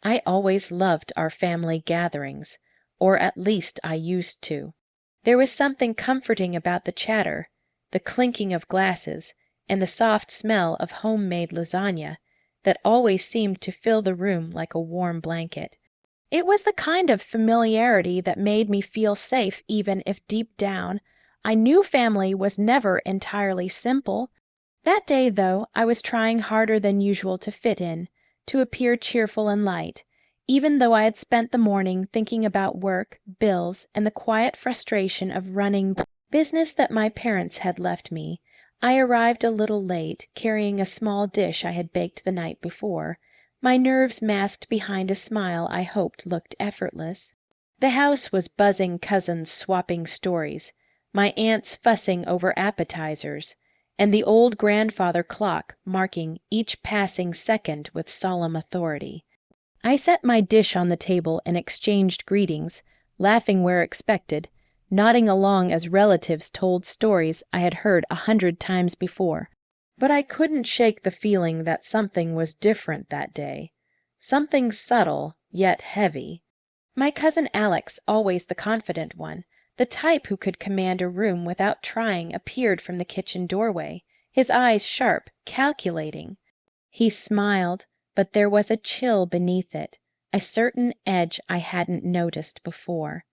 I always loved our family gatherings, or at least I used to. There was something comforting about the chatter, the clinking of glasses, and the soft smell of homemade lasagna that always seemed to fill the room like a warm blanket. It was the kind of familiarity that made me feel safe even if deep down I knew family was never entirely simple. That day, though, I was trying harder than usual to fit in, to appear cheerful and light, even though I had spent the morning thinking about work, bills, and the quiet frustration of running the business that my parents had left me. I arrived a little late, carrying a small dish I had baked the night before, my nerves masked behind a smile I hoped looked effortless. The house was buzzing cousins swapping stories, my aunts fussing over appetizers, and the old grandfather clock marking each passing second with solemn authority. I set my dish on the table and exchanged greetings, laughing where expected, nodding along as relatives told stories I had heard 100 times before. But I couldn't shake the feeling that something was different that day. Something subtle, yet heavy. My cousin Alex, always the confident one, the type who could command a room without trying, appeared from the kitchen doorway, his eyes sharp, calculating. He smiled, but there was a chill beneath it, a certain edge I hadn't noticed before.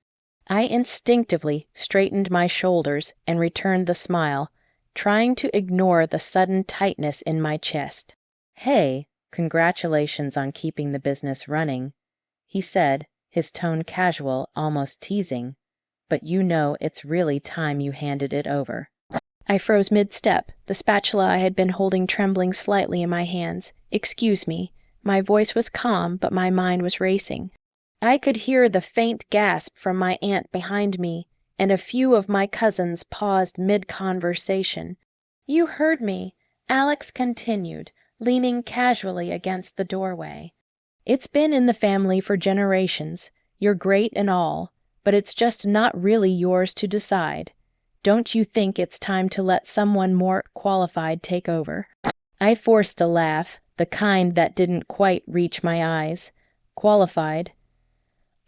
I instinctively straightened my shoulders and returned the smile, trying to ignore the sudden tightness in my chest. "Hey, congratulations on keeping the business running," he said, his tone casual, almost teasing. "But you know it's really time you handed it over." I froze mid-step, the spatula I had been holding trembling slightly in my hands. "Excuse me." My voice was calm, but my mind was racing. I could hear the faint gasp from my aunt behind me, and a few of my cousins paused mid-conversation. "You heard me," Alex continued, leaning casually against the doorway. "It's been in the family for generations. You're great and all, but it's just not really yours to decide. Don't you think it's time to let someone more qualified take over?" I forced a laugh, the kind that didn't quite reach my eyes. "Qualified?"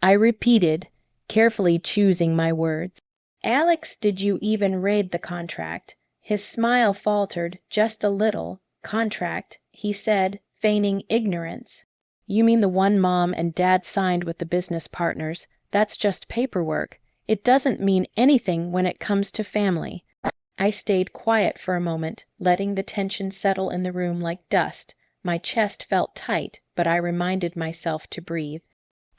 I repeated, carefully choosing my words. "Alex, did you even read the contract?" His smile faltered just a little. "Contract," he said, feigning ignorance. "You mean the one Mom and Dad signed with the business partners? That's just paperwork. It doesn't mean anything when it comes to family." I stayed quiet for a moment, letting the tension settle in the room like dust. My chest felt tight, but I reminded myself to breathe.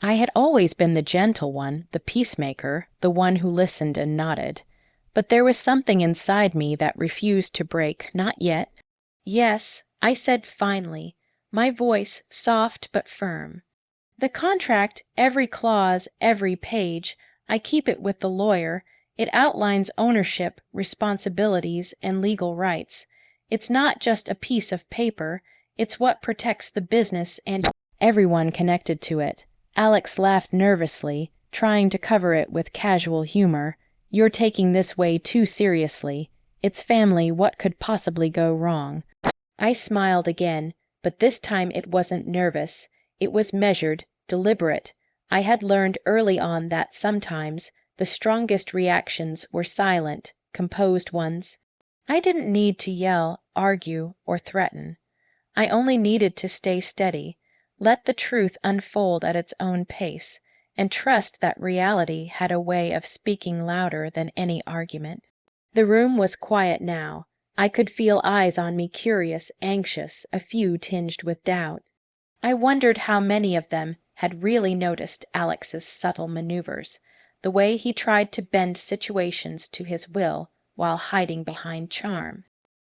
I had always been the gentle one, the peacemaker, the one who listened and nodded. But there was something inside me that refused to break, not yet. "Yes," I said finally, my voice soft but firm. "The contract, every clause, every page, I keep it with the lawyer. It outlines ownership, responsibilities, and legal rights. It's not just a piece of paper, it's what protects the business and everyone connected to it." Alex laughed nervously, trying to cover it with casual humor. "You're taking this way too seriously. It's family, what could possibly go wrong?" I smiled again, but this time it wasn't nervous. It was measured, deliberate. I had learned early on that sometimes the strongest reactions were silent, composed ones. I didn't need to yell, argue, or threaten. I only needed to stay steady, let the truth unfold at its own pace, and trust that reality had a way of speaking louder than any argument. The room was quiet now. I could feel eyes on me, curious, anxious, a few tinged with doubt. I wondered how many of them had really noticed Alex's subtle maneuvers, the way he tried to bend situations to his will while hiding behind charm.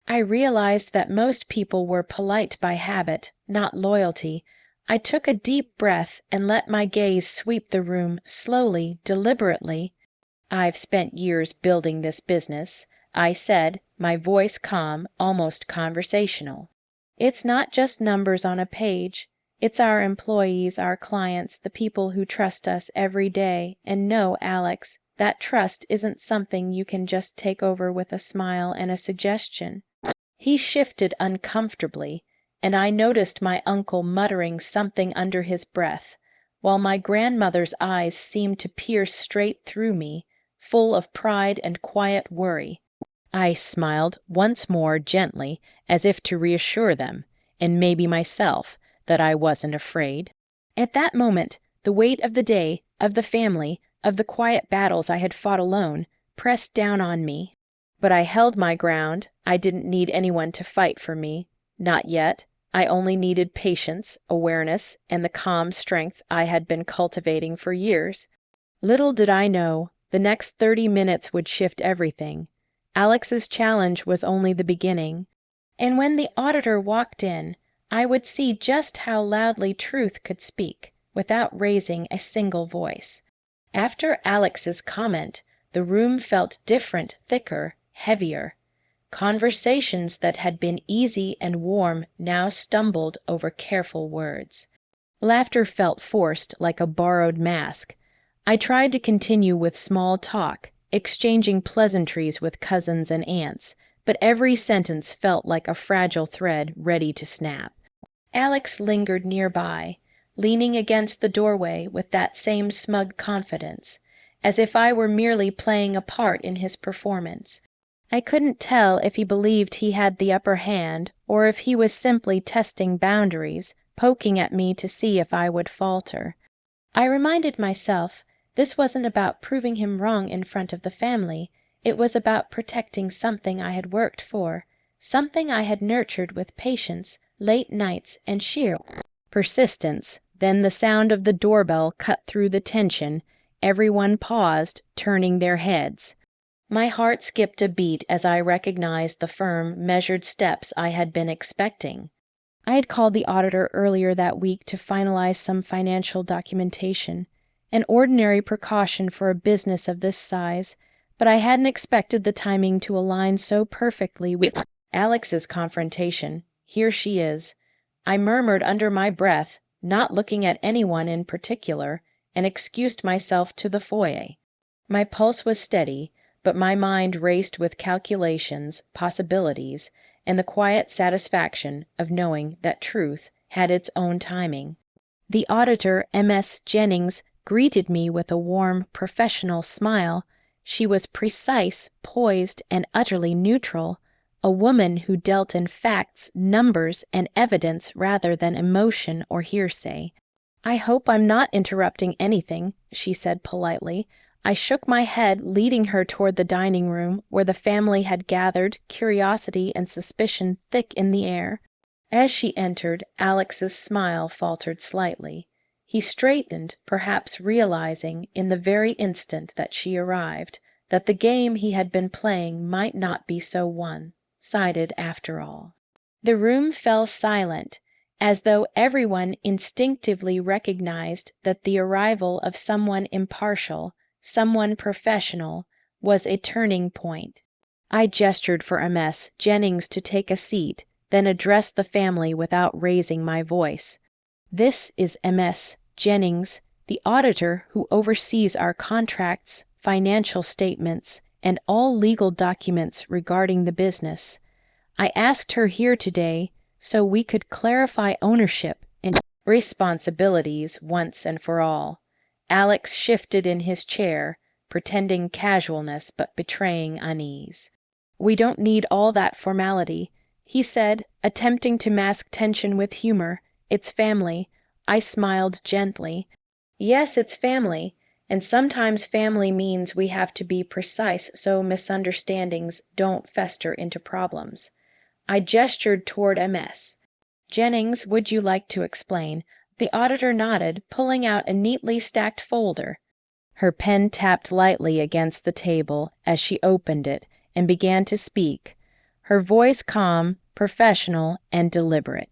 I realized that most people were polite by habit, not loyalty. I took a deep breath and let my gaze sweep the room slowly, deliberately. "I've spent years building this business," I said, my voice calm, almost conversational. "It's not just numbers on a page. It's our employees, our clients, the people who trust us every day. And no, Alex, that trust isn't something you can just take over with a smile and a suggestion." He shifted uncomfortably, and I noticed my uncle muttering something under his breath, while my grandmother's eyes seemed to pierce straight through me, full of pride and quiet worry. I smiled once more gently, as if to reassure them, and maybe myself, that I wasn't afraid. At that moment, the weight of the day, of the family, of the quiet battles I had fought alone, pressed down on me. But I held my ground. I didn't need anyone to fight for me. Not yet. I only needed patience, awareness, and the calm strength I had been cultivating for years. Little did I know, the next 30 minutes would shift everything. Alex's challenge was only the beginning. And when the auditor walked in, I would see just how loudly truth could speak, without raising a single voice. After Alex's comment, the room felt different, thicker, heavier. Conversations that had been easy and warm now stumbled over careful words. Laughter felt forced, like a borrowed mask. I tried to continue with small talk, exchanging pleasantries with cousins and aunts, but every sentence felt like a fragile thread ready to snap. Alex lingered nearby, leaning against the doorway with that same smug confidence, as if I were merely playing a part in his performance. I couldn't tell if he believed he had the upper hand, or if he was simply testing boundaries, poking at me to see if I would falter. I reminded myself this wasn't about proving him wrong in front of the family. It was about protecting something I had worked for, something I had nurtured with patience, late nights, and sheer persistence. Then the sound of the doorbell cut through the tension. Everyone paused, turning their heads. My heart skipped a beat as I recognized the firm, measured steps I had been expecting. I had called the auditor earlier that week to finalize some financial documentation, an ordinary precaution for a business of this size, but I hadn't expected the timing to align so perfectly with Alex's confrontation. Here she is. I murmured under my breath, not looking at anyone in particular, and excused myself to the foyer. My pulse was steady, but my mind raced with calculations, possibilities, and the quiet satisfaction of knowing that truth had its own timing. The auditor, Ms. Jennings, greeted me with a warm, professional smile. She was precise, poised, and utterly neutral, a woman who dealt in facts, numbers, and evidence rather than emotion or hearsay. "I hope I'm not interrupting anything," she said politely. I shook my head, leading her toward the dining room, where the family had gathered, curiosity and suspicion thick in the air. As she entered, Alex's smile faltered slightly. He straightened, perhaps realizing, in the very instant that she arrived, that the game he had been playing might not be so one-sided after all. The room fell silent, as though everyone instinctively recognized that the arrival of someone impartial, someone professional, was a turning point. I gestured for Ms. Jennings to take a seat, then addressed the family without raising my voice. "This is Ms. Jennings, the auditor who oversees our contracts, financial statements, and all legal documents regarding the business. I asked her here today so we could clarify ownership and responsibilities once and for all." Alex shifted in his chair, pretending casualness but betraying unease. "We don't need all that formality," he said, attempting to mask tension with humor. "It's family." I smiled gently. "Yes, it's family, and sometimes family means we have to be precise so misunderstandings don't fester into problems." I gestured toward Ms. "Jennings, would you like to explain?" The auditor nodded, pulling out a neatly stacked folder. Her pen tapped lightly against the table as she opened it and began to speak, her voice calm, professional, and deliberate.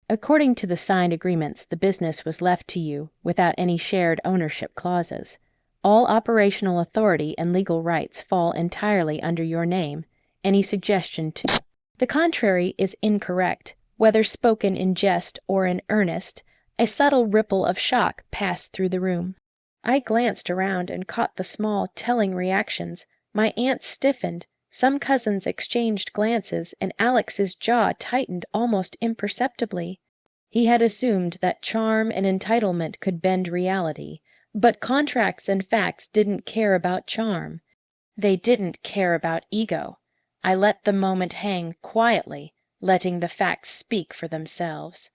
"According to the signed agreements, the business was left to you without any shared ownership clauses. All operational authority and legal rights fall entirely under your name. Any suggestion to the contrary is incorrect, whether spoken in jest or in earnest." A subtle ripple of shock passed through the room. I glanced around and caught the small, telling reactions. My aunt stiffened, Some cousins exchanged glances, and Alex's jaw tightened almost imperceptibly. He had assumed that charm and entitlement could bend reality, but contracts and facts didn't care about charm. They didn't care about ego. I let the moment hang quietly, letting the facts speak for themselves.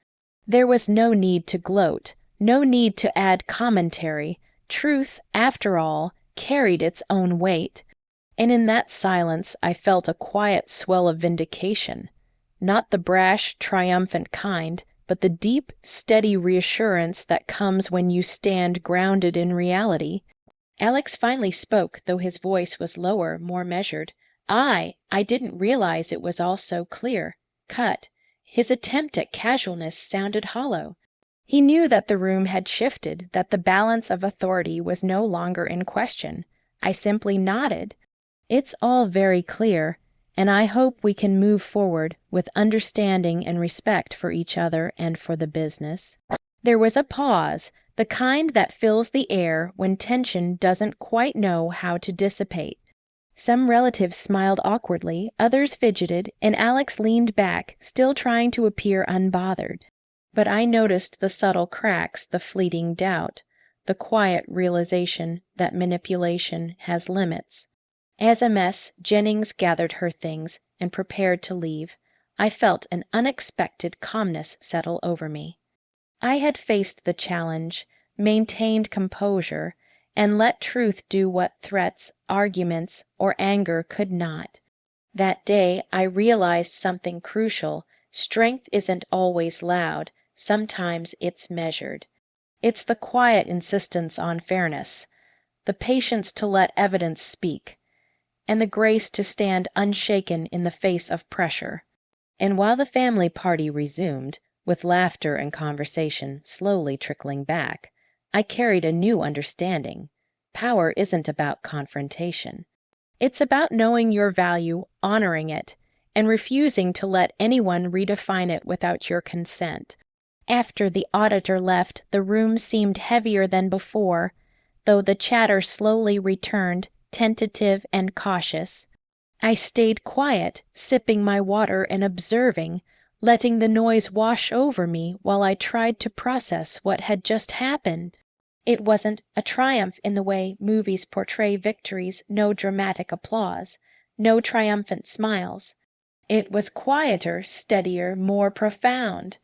There was no need to gloat, no need to add commentary. Truth, after all, carried its own weight. And in that silence I felt a quiet swell of vindication. Not the brash, triumphant kind, but the deep, steady reassurance that comes when you stand grounded in reality. Alex finally spoke, though his voice was lower, more measured. I didn't realize it was all so clear, cut. His attempt at casualness sounded hollow. He knew that the room had shifted, that the balance of authority was no longer in question. I simply nodded. It's all very clear, and I hope we can move forward with understanding and respect for each other and for the business. There was a pause, the kind that fills the air when tension doesn't quite know how to dissipate. Some relatives smiled awkwardly, others fidgeted, and Alex leaned back, still trying to appear unbothered. But I noticed the subtle cracks, the fleeting doubt, the quiet realization that manipulation has limits. As a mess, Jennings gathered her things and prepared to leave. I felt an unexpected calmness settle over me. I had faced the challenge, maintained composure, and let truth do what threats, arguments, or anger could not. That day I realized something crucial. Strength isn't always loud, sometimes it's measured. It's the quiet insistence on fairness, the patience to let evidence speak, and the grace to stand unshaken in the face of pressure. And while the family party resumed, with laughter and conversation slowly trickling back, I carried a new understanding. Power isn't about confrontation. It's about knowing your value, honoring it, and refusing to let anyone redefine it without your consent. After the auditor left, the room seemed heavier than before, though the chatter slowly returned, tentative and cautious. I stayed quiet, sipping my water and observing, letting the noise wash over me while I tried to process what had just happened. It wasn't a triumph in the way movies portray victories, no dramatic applause, no triumphant smiles. It was quieter, steadier, more profound.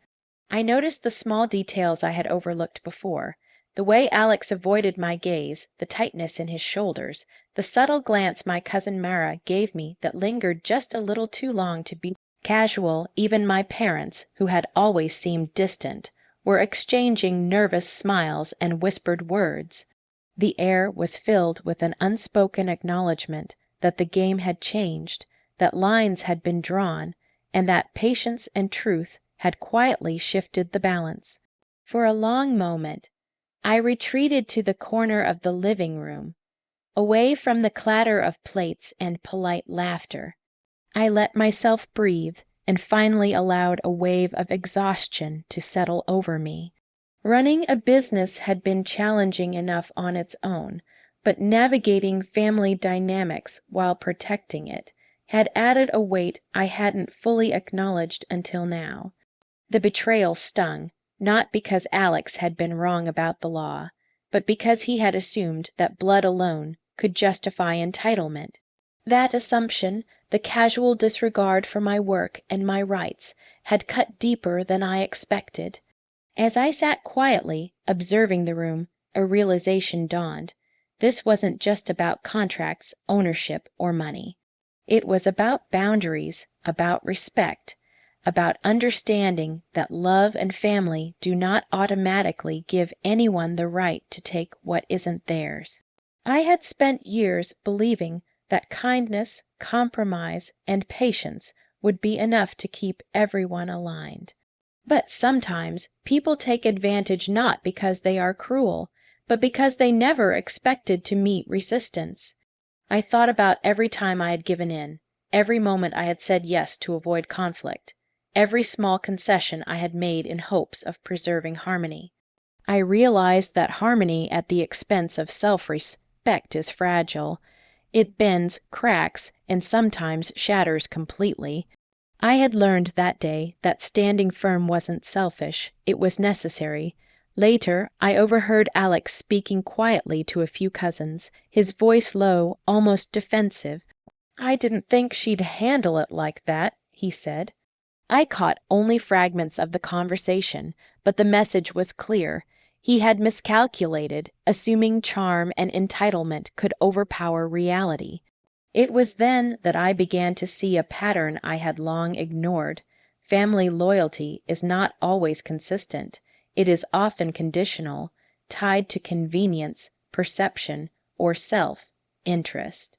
I noticed the small details I had overlooked before. The way Alex avoided my gaze, the tightness in his shoulders, the subtle glance my cousin Mara gave me that lingered just a little too long to be casual. Even my parents, who had always seemed distant, were exchanging nervous smiles and whispered words. The air was filled with an unspoken acknowledgement that the game had changed, that lines had been drawn, and that patience and truth had quietly shifted the balance. For a long moment, I retreated to the corner of the living room, away from the clatter of plates and polite laughter. I let myself breathe and finally allowed a wave of exhaustion to settle over me. Running a business had been challenging enough on its own, but navigating family dynamics while protecting it had added a weight I hadn't fully acknowledged until now. The betrayal stung, not because Alex had been wrong about the law, but because he had assumed that blood alone could justify entitlement. That assumption, the casual disregard for my work and my rights, had cut deeper than I expected. As I sat quietly, observing the room, a realization dawned. This wasn't just about contracts, ownership, or money. It was about boundaries, about respect, about understanding that love and family do not automatically give anyone the right to take what isn't theirs. I had spent years believing that kindness, compromise, and patience would be enough to keep everyone aligned. But sometimes people take advantage not because they are cruel, but because they never expected to meet resistance. I thought about every time I had given in, every moment I had said yes to avoid conflict, every small concession I had made in hopes of preserving harmony. I realized that harmony at the expense of self-respect is fragile. It bends, cracks, and sometimes shatters completely. I had learned that day that standing firm wasn't selfish, it was necessary. Later, I overheard Alex speaking quietly to a few cousins, his voice low, almost defensive. "I didn't think she'd handle it like that," he said. I caught only fragments of the conversation, but the message was clear. He had miscalculated, assuming charm and entitlement could overpower reality. It was then that I began to see a pattern I had long ignored. Family loyalty is not always consistent. It is often conditional, tied to convenience, perception, or self-interest.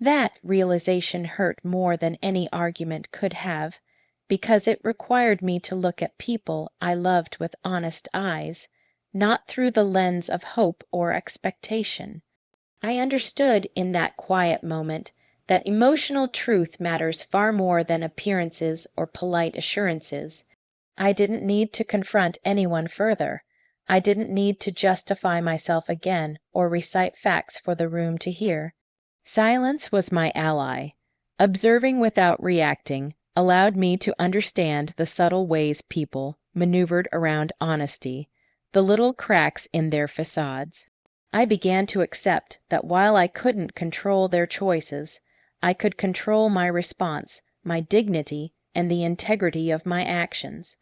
That realization hurt more than any argument could have, because it required me to look at people I loved with honest eyes, not through the lens of hope or expectation. I understood in that quiet moment that emotional truth matters far more than appearances or polite assurances. I didn't need to confront anyone further. I didn't need to justify myself again or recite facts for the room to hear. Silence was my ally. Observing without reacting allowed me to understand the subtle ways people maneuvered around honesty, the little cracks in their facades. I began to accept that while I couldn't control their choices, I could control my response, my dignity, and the integrity of my actions.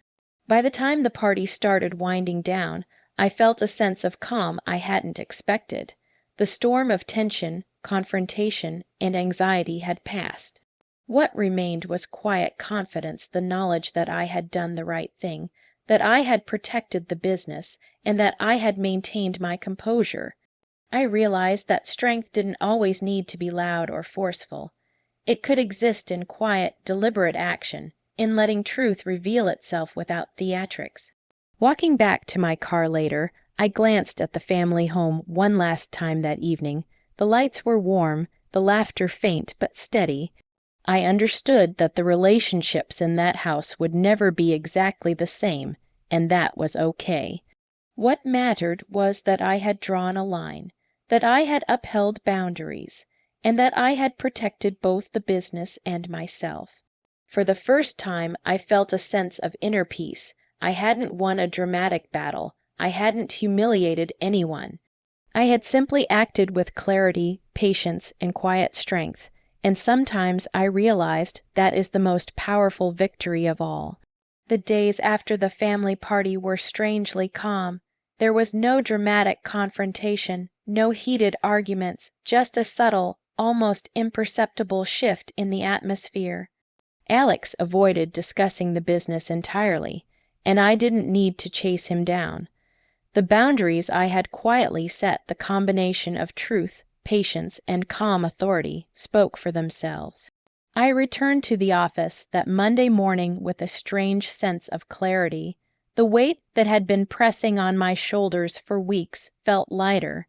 By the time the party started winding down, I felt a sense of calm I hadn't expected. The storm of tension, confrontation, and anxiety had passed. What remained was quiet confidence, the knowledge that I had done the right thing, that I had protected the business, and that I had maintained my composure. I realized that strength didn't always need to be loud or forceful. It could exist in quiet, deliberate action, in letting truth reveal itself without theatrics. Walking back to my car later, I glanced at the family home one last time that evening. The lights were warm, the laughter faint but steady. I understood that the relationships in that house would never be exactly the same, and that was okay. What mattered was that I had drawn a line, that I had upheld boundaries, and that I had protected both the business and myself. For the first time, I felt a sense of inner peace. I hadn't won a dramatic battle. I hadn't humiliated anyone. I had simply acted with clarity, patience, and quiet strength, and sometimes I realized that is the most powerful victory of all. The days after the family party were strangely calm. There was no dramatic confrontation, no heated arguments, just a subtle, almost imperceptible shift in the atmosphere. Alex avoided discussing the business entirely, and I didn't need to chase him down. The boundaries I had quietly set, the combination of truth, patience, and calm authority, spoke for themselves. I returned to the office that Monday morning with a strange sense of clarity. The weight that had been pressing on my shoulders for weeks felt lighter.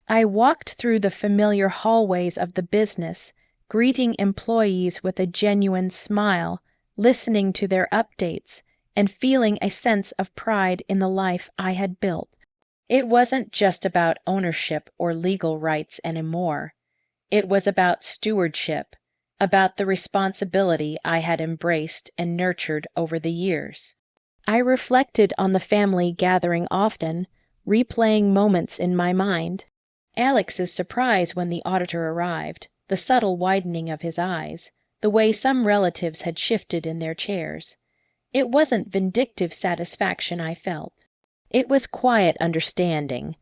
I walked through the familiar hallways of the business, greeting employees with a genuine smile, listening to their updates, and feeling a sense of pride in the life I had built. It wasn't just about ownership or legal rights anymore. It was about stewardship, about the responsibility I had embraced and nurtured over the years. I reflected on the family gathering often, replaying moments in my mind. Alex's surprise when the auditor arrived, the subtle widening of his eyes, the way some relatives had shifted in their chairs. It wasn't vindictive satisfaction I felt. It was quiet understanding.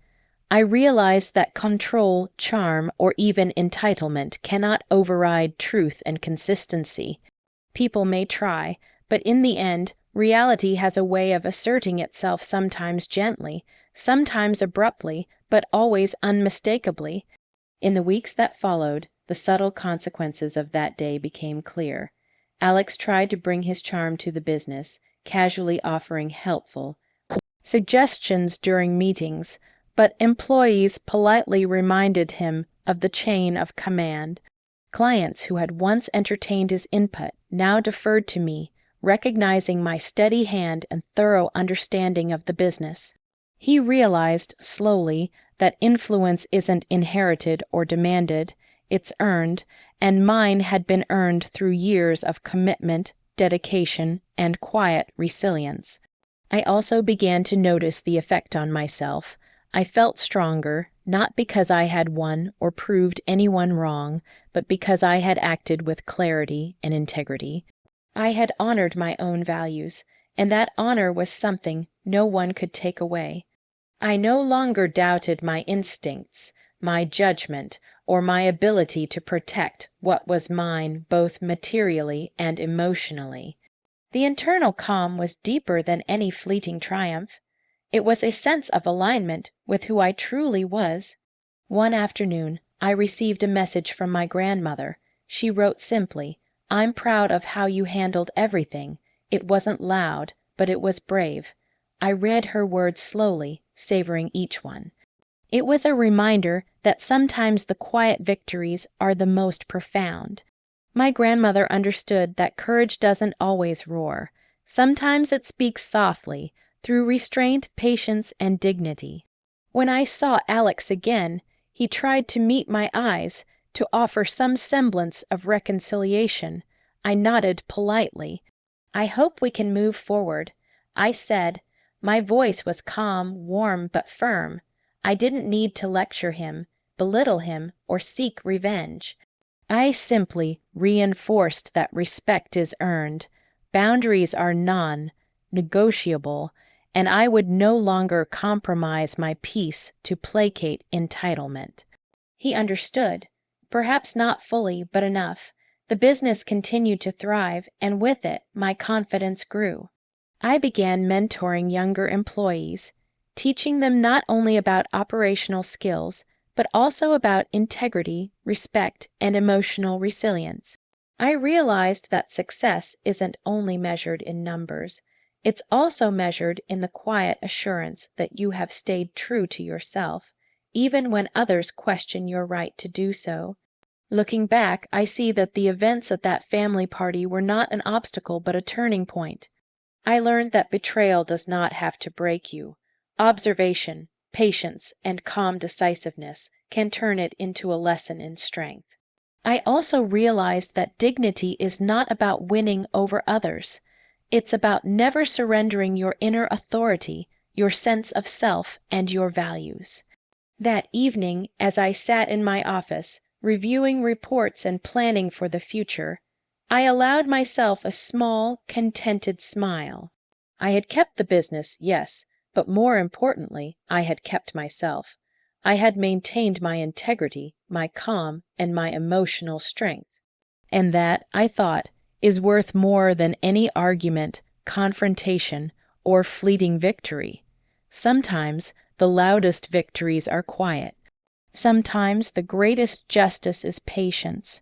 I realized that control, charm, or even entitlement cannot override truth and consistency. People may try, but in the end, reality has a way of asserting itself, sometimes gently, sometimes abruptly, but always unmistakably. In the weeks that followed, the subtle consequences of that day became clear. Alex tried to bring his charm to the business, casually offering helpful suggestions during meetings, but employees politely reminded him of the chain of command. Clients who had once entertained his input now deferred to me, recognizing my steady hand and thorough understanding of the business. He realized, slowly, that influence isn't inherited or demanded, It's earned, and mine had been earned through years of commitment, dedication, and quiet resilience. I also began to notice the effect on myself. I felt stronger, not because I had won or proved anyone wrong, but because I had acted with clarity and integrity. I had honored my own values, and that honor was something no one could take away. I no longer doubted my instincts, my judgment, or my ability to protect what was mine both materially and emotionally. The internal calm was deeper than any fleeting triumph. It was a sense of alignment with who I truly was. One afternoon, I received a message from my grandmother. She wrote simply, "I'm proud of how you handled everything. It wasn't loud, but it was brave." I read her words slowly, savoring each one. It was a reminder that sometimes the quiet victories are the most profound. My grandmother understood that courage doesn't always roar. Sometimes it speaks softly, through restraint, patience, and dignity. When I saw Alex again, he tried to meet my eyes, to offer some semblance of reconciliation. I nodded politely. "I hope we can move forward," I said. My voice was calm, warm, but firm. I didn't need to lecture him, belittle him, or seek revenge. I simply reinforced that respect is earned, boundaries are non-negotiable, and I would no longer compromise my peace to placate entitlement. He understood, perhaps not fully, but enough. The business continued to thrive, and with it, my confidence grew. I began mentoring younger employees, teaching them not only about operational skills, but also about integrity, respect, and emotional resilience. I realized that success isn't only measured in numbers. It's also measured in the quiet assurance that you have stayed true to yourself, even when others question your right to do so. Looking back, I see that the events at that family party were not an obstacle but a turning point. I learned that betrayal does not have to break you. Observation, patience, and calm decisiveness can turn it into a lesson in strength. I also realized that dignity is not about winning over others. It's about never surrendering your inner authority, your sense of self, and your values. That evening, as I sat in my office, reviewing reports and planning for the future, I allowed myself a small, contented smile. I had kept the business, yes, but more importantly, I had kept myself. I had maintained my integrity, my calm, and my emotional strength. And that, I thought, is worth more than any argument, confrontation, or fleeting victory. Sometimes the loudest victories are quiet. Sometimes the greatest justice is patience.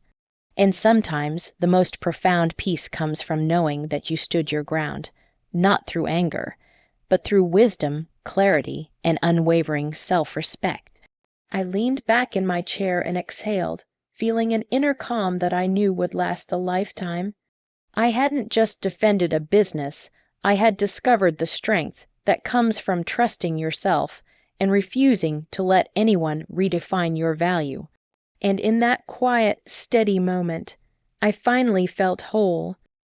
And sometimes the most profound peace comes from knowing that you stood your ground, not through anger, but through wisdom, clarity, and unwavering self-respect. I leaned back in my chair and exhaled, feeling an inner calm that I knew would last a lifetime. I hadn't just defended a business, I had discovered the strength that comes from trusting yourself and refusing to let anyone redefine your value. And in that quiet, steady moment, I finally felt whole,